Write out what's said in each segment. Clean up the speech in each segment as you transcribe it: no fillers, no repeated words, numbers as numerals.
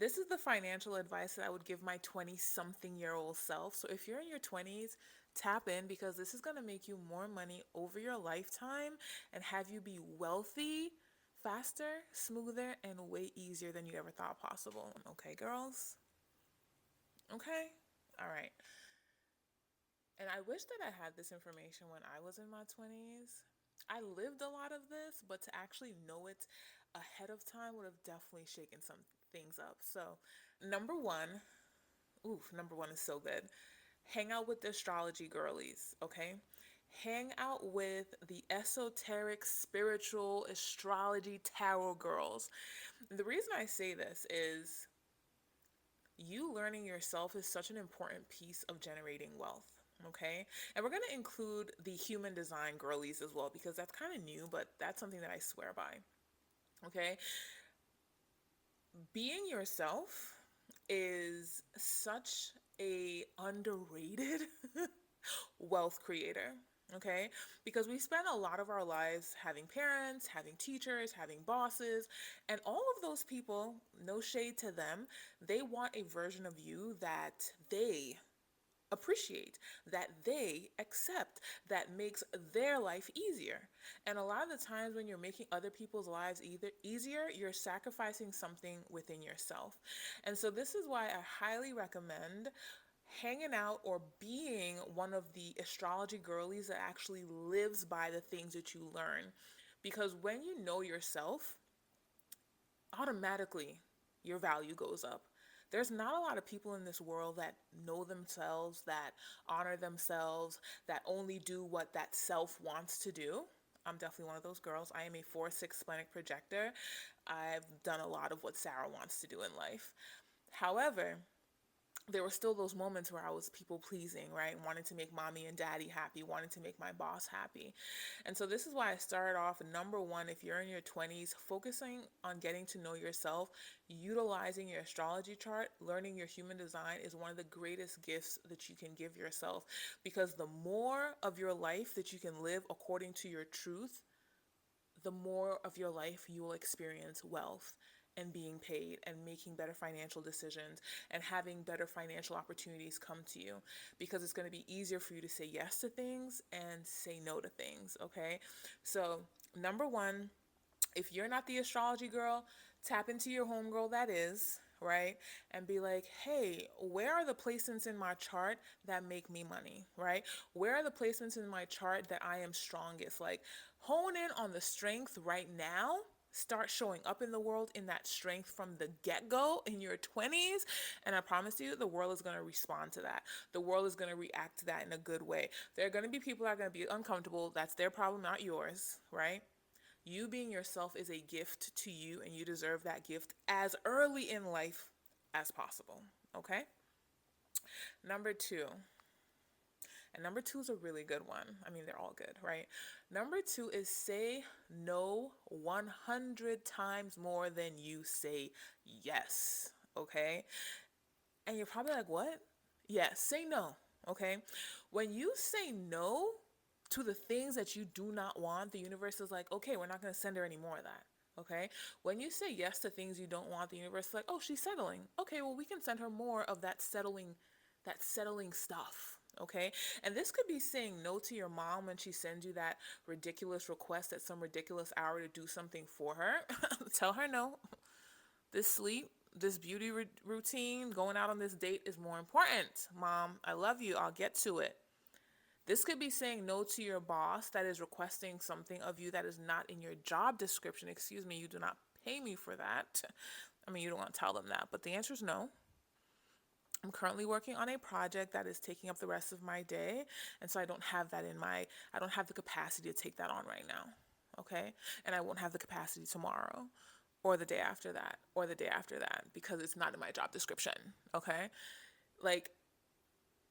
This is the financial advice that I would give my 20-something-year-old self. So if you're in your 20s, tap in because this is going to make you more money over your lifetime and have you be wealthy faster, smoother, and way easier than you ever thought possible. Okay, girls? Okay? All right. And I wish that I had this information when I was in my 20s. I lived a lot of this, but to actually know it ahead of time would have definitely shaken some things up. So, number one, number one is so good. Hang out with the astrology girlies, okay? Hang out with the esoteric, spiritual, astrology, tarot girls. The reason I say this is you learning yourself is such an important piece of generating wealth. Okay. And we're going to include the human design girlies as well because that's kind of new, but that's something that I swear by. Okay. Being yourself is such a underrated wealth creator. Okay, because we spend a lot of our lives having parents, having teachers, having bosses, and all of those people, no shade to them, they want a version of you that they appreciate, that they accept, that makes their life easier. And a lot of the times when you're making other people's lives easier, you're sacrificing something within yourself. And so this is why I highly recommend hanging out or being one of the astrology girlies that actually lives by the things that you learn. Because when you know yourself, automatically your value goes up. There's not a lot of people in this world that know themselves, that honor themselves, that only do what that self wants to do. I'm definitely one of those girls. I am a 4/6 splenic projector. I've done a lot of what Sarah wants to do in life. However, there were still those moments where I was people pleasing, right? Wanting to make mommy and daddy happy, wanting to make my boss happy. And so this is why I started off number one, if you're in your 20s, focusing on getting to know yourself, utilizing your astrology chart, learning your human design is one of the greatest gifts that you can give yourself because the more of your life that you can live according to your truth, the more of your life you will experience wealth and being paid and making better financial decisions and having better financial opportunities come to you because it's going to be easier for you to say yes to things and say no to things, okay? So, number one, if you're not the astrology girl, tap into your homegirl that is, right? And be like, hey, where are the placements in my chart that make me money, right? Where are the placements in my chart that I am strongest? Like, hone in on the strength right now. Start showing up in the world in that strength from the get go in your 20s. And I promise you, the world is going to respond to that. The world is going to react to that in a good way. There are going to be people that are going to be uncomfortable. That's their problem, not yours, right? You being yourself is a gift to you, and you deserve that gift as early in life as possible. Okay? Number two. And number two is a really good one. I mean, they're all good, right? Number two is say no 100 times more than you say yes. Okay? And you're probably like, what? Yes, say no. Okay? When you say no to the things that you do not want, the universe is like, okay, we're not going to send her any more of that. Okay? When you say yes to things you don't want, the universe is like, oh, she's settling. Okay, well, we can send her more of that settling stuff. Okay? And this could be saying no to your mom when she sends you that ridiculous request at some ridiculous hour to do something for her. Tell her no. This sleep, this beauty routine, going out on this date is more important. Mom, I love you. I'll get to it. This could be saying no to your boss that is requesting something of you that is not in your job description. Excuse me, you do not pay me for that. I mean, you don't want to tell them that, but the answer is no. I'm currently working on a project that is taking up the rest of my day, and so I don't have I don't have the capacity to take that on right now. Okay? And I won't have the capacity tomorrow or the day after that or the day after that because it's not in my job description. Okay? Like,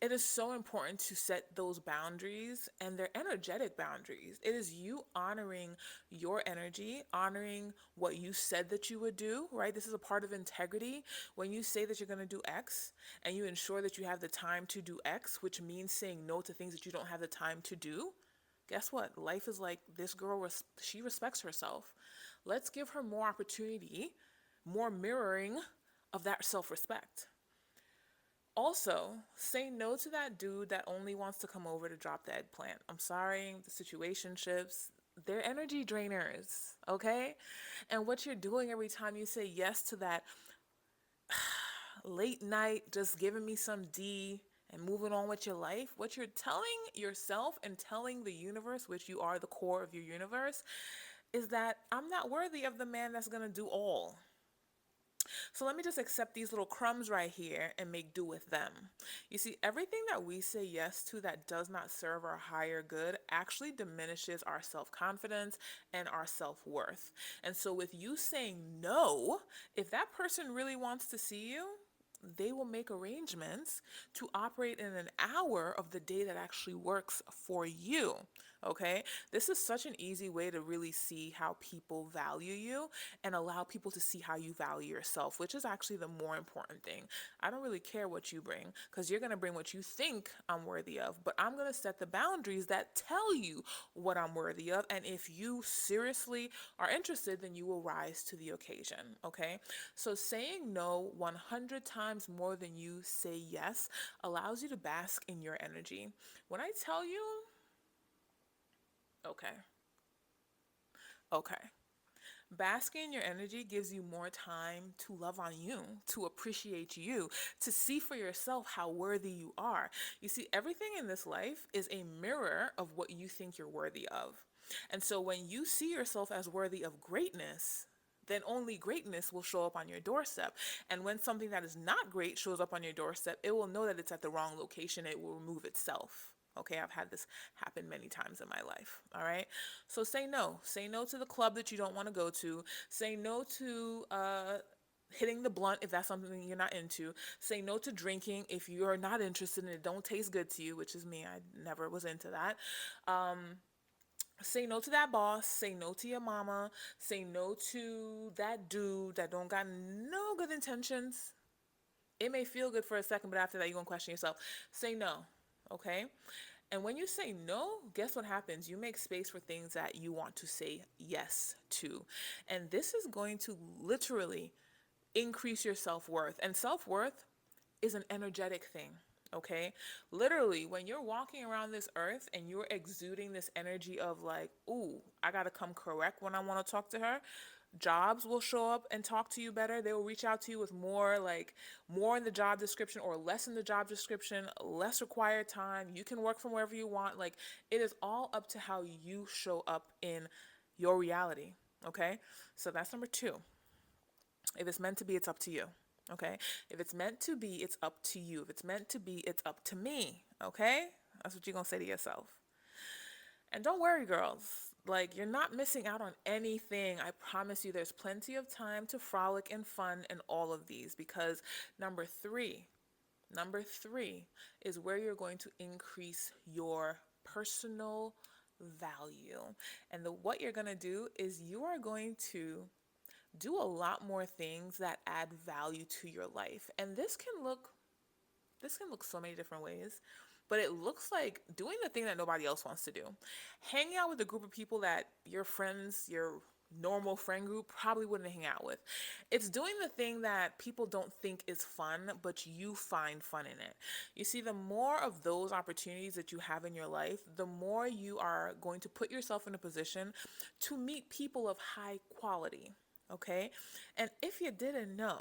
it is so important to set those boundaries, and they're energetic boundaries. It is you honoring your energy, honoring what you said that you would do, right? This is a part of integrity. When you say that you're going to do X and you ensure that you have the time to do X, which means saying no to things that you don't have the time to do, guess what? Life is like, this girl, she respects herself. Let's give her more opportunity, more mirroring of that self-respect. Also, say no to that dude that only wants to come over to drop the eggplant. I'm sorry, the situationships, they're energy drainers, okay? And what you're doing every time you say yes to that late night, just giving me some D and moving on with your life, what you're telling yourself and telling the universe, which you are the core of your universe, is that I'm not worthy of the man that's gonna do all. So let me just accept these little crumbs right here and make do with them. You see, everything that we say yes to that does not serve our higher good actually diminishes our self confidence and our self worth. And so, with you saying no, if that person really wants to see you, they will make arrangements to operate in an hour of the day that actually works for you. Okay, this is such an easy way to really see how people value you and allow people to see how you value yourself, which is actually the more important thing. I don't really care what you bring because you're going to bring what you think I'm worthy of, but I'm going to set the boundaries that tell you what I'm worthy of. And if you seriously are interested, then you will rise to the occasion. Okay, so saying no 100 times more than you say yes allows you to bask in your energy. When I tell you, okay, okay. Basking in your energy gives you more time to love on you, to appreciate you, to see for yourself how worthy you are. You see, everything in this life is a mirror of what you think you're worthy of. And so when you see yourself as worthy of greatness, then only greatness will show up on your doorstep. And when something that is not great shows up on your doorstep, it will know that it's at the wrong location. It will remove itself. Okay, I've had this happen many times in my life. All right. So say no. Say no to the club that you don't want to go to. Say no to hitting the blunt if that's something you're not into. Say no to drinking if you're not interested and it don't taste good to you, which is me. I never was into that. Say no to that boss. Say no to your mama. Say no to that dude that don't got no good intentions. It may feel good for a second, but after that, you're going to question yourself. Say no, okay? And when you say no, guess what happens? You make space for things that you want to say yes to. And this is going to literally increase your self worth. And self worth is an energetic thing. Okay, literally, when you're walking around this earth and you're exuding this energy of like, ooh, I gotta come correct when I wanna talk to her, jobs will show up and talk to you better. They will reach out to you with more, like more in the job description or less in the job description, less required time. You can work from wherever you want. Like, it is all up to how you show up in your reality. Okay, so that's number two. If it's meant to be, it's up to you. Okay, if it's meant to be, it's up to you. If it's meant to be, it's up to me. Okay, that's what you're gonna say to yourself. And don't worry, girls. Like, you're not missing out on anything. I promise you, there's plenty of time to frolic and fun and all of these because number three, number three is where you're going to increase your personal value. And what you're going to do is you are going to do a lot more things that add value to your life. And this can look so many different ways, but it looks like doing the thing that nobody else wants to do. Hanging out with a group of people that your friends, your normal friend group probably wouldn't hang out with. It's doing the thing that people don't think is fun, but you find fun in it. You see, the more of those opportunities that you have in your life, the more you are going to put yourself in a position to meet people of high quality. Okay? And if you didn't know,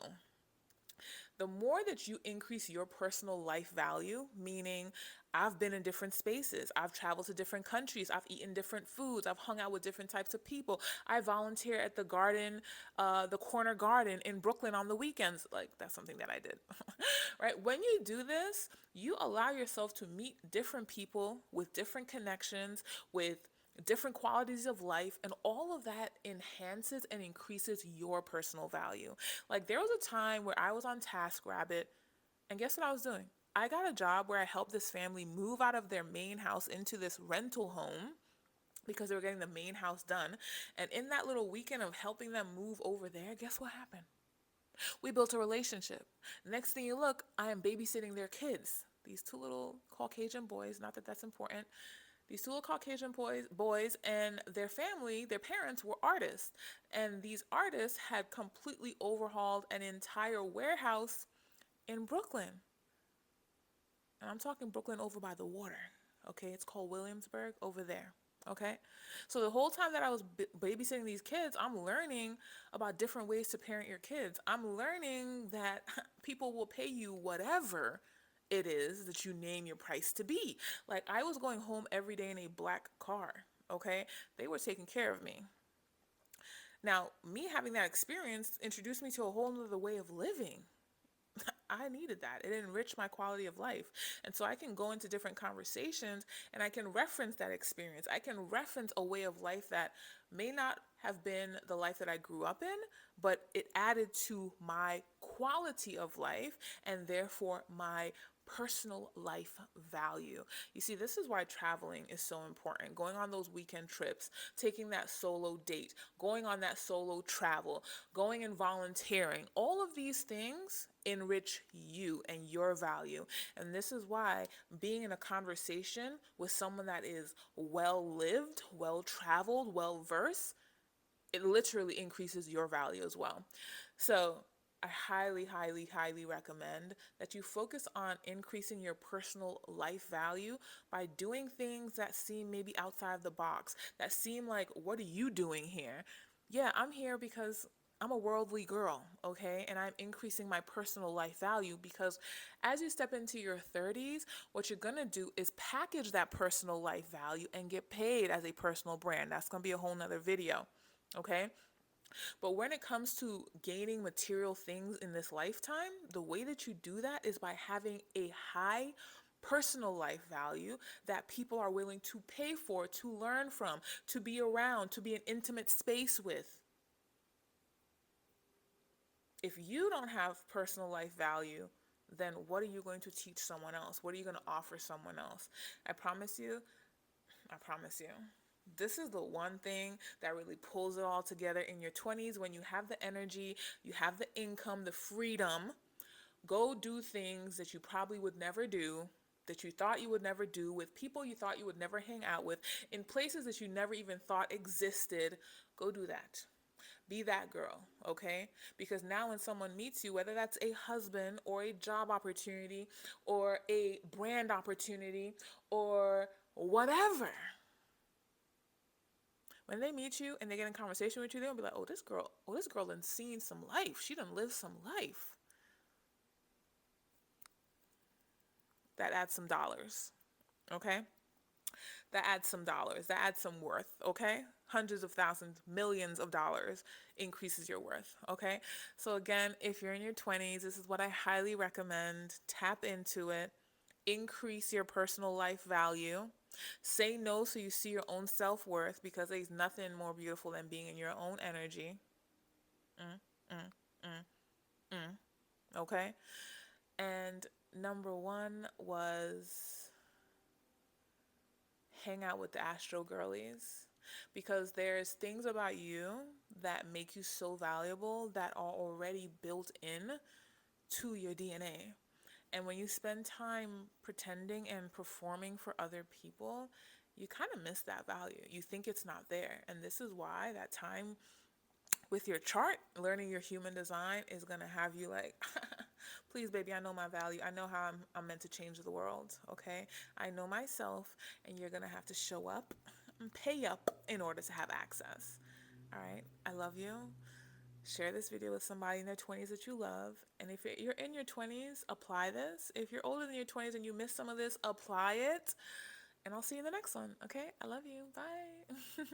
the more that you increase your personal life value, meaning I've been in different spaces, I've traveled to different countries, I've eaten different foods, I've hung out with different types of people, I volunteer at the garden, the corner garden in Brooklyn on the weekends. Like, that's something that I did. Right? When you do this, you allow yourself to meet different people with different connections, with different qualities of life, and all of that enhances and increases your personal value. Like, there was a time where I was on TaskRabbit, and guess what I was doing? I got a job where I helped this family move out of their main house into this rental home because they were getting the main house done. And in that little weekend of helping them move over there, guess what happened? We built a relationship. Next thing you look, I am babysitting their kids. These two little Caucasian boys, not that that's important. These two little Caucasian boys and their family, their parents were artists. And these artists had completely overhauled an entire warehouse in Brooklyn. And I'm talking Brooklyn over by the water. Okay, it's called Williamsburg over there. Okay, so the whole time that I was babysitting these kids, I'm learning about different ways to parent your kids. I'm learning that people will pay you whatever it is that you name your price to be. Like, I was going home every day in a black car. Okay, they were taking care of me. Now, me having that experience introduced me to a whole nother way of living. I needed that. It enriched my quality of life. And so I can go into different conversations and I can reference that experience. I can reference a way of life that may not have been the life that I grew up in, but it added to my quality of life and therefore my personal life value. You see, this is why traveling is so important. Going on those weekend trips, taking that solo date, going on that solo travel, going and volunteering, all of these things enrich you and your value. And this is why being in a conversation with someone that is well lived, well traveled, well versed, it literally increases your value as well. So I highly, highly, highly recommend that you focus on increasing your personal life value by doing things that seem maybe outside of the box, that seem like, what are you doing here? Yeah, I'm here because I'm a worldly girl, okay? And I'm increasing my personal life value because as you step into your 30s, what you're gonna do is package that personal life value and get paid as a personal brand. That's gonna be a whole nother video, okay? But when it comes to gaining material things in this lifetime, the way that you do that is by having a high personal life value that people are willing to pay for, to learn from, to be around, to be in intimate space with. If you don't have personal life value, then what are you going to teach someone else? What are you going to offer someone else? I promise you, I promise you. This is the one thing that really pulls it all together in your 20s when you have the energy, you have the income, the freedom. Go do things that you probably would never do, that you thought you would never do, with people you thought you would never hang out with, in places that you never even thought existed. Go do that. Be that girl, okay? Because now when someone meets you, whether that's a husband or a job opportunity or a brand opportunity or whatever, when they meet you and they get in conversation with you, they'll be like, oh, this girl done seen some life. She done lived some life. That adds some dollars, okay? That adds some dollars. That adds some worth, okay? Hundreds of thousands, millions of dollars increases your worth, okay? So again, if you're in your 20s, this is what I highly recommend. Tap into it. Increase your personal life value. Say no so you see your own self-worth, because there's nothing more beautiful than being in your own energy. Mm, mm, mm, okay? And number one was hang out with the astro girlies, because there's things about you that make you so valuable that are already built in to your DNA. And when you spend time pretending and performing for other people, you kind of miss that value. You think it's not there. And this is why that time with your chart, learning your human design, is going to have you like, please, baby, I know my value. I know how I'm meant to change the world, okay? I know myself, and you're going to have to show up and pay up in order to have access. All right? I love you. Share this video with somebody in their 20s that you love. And if you're in your 20s, apply this. If you're older than your 20s and you missed some of this, apply it. And I'll see you in the next one, okay? I love you. Bye.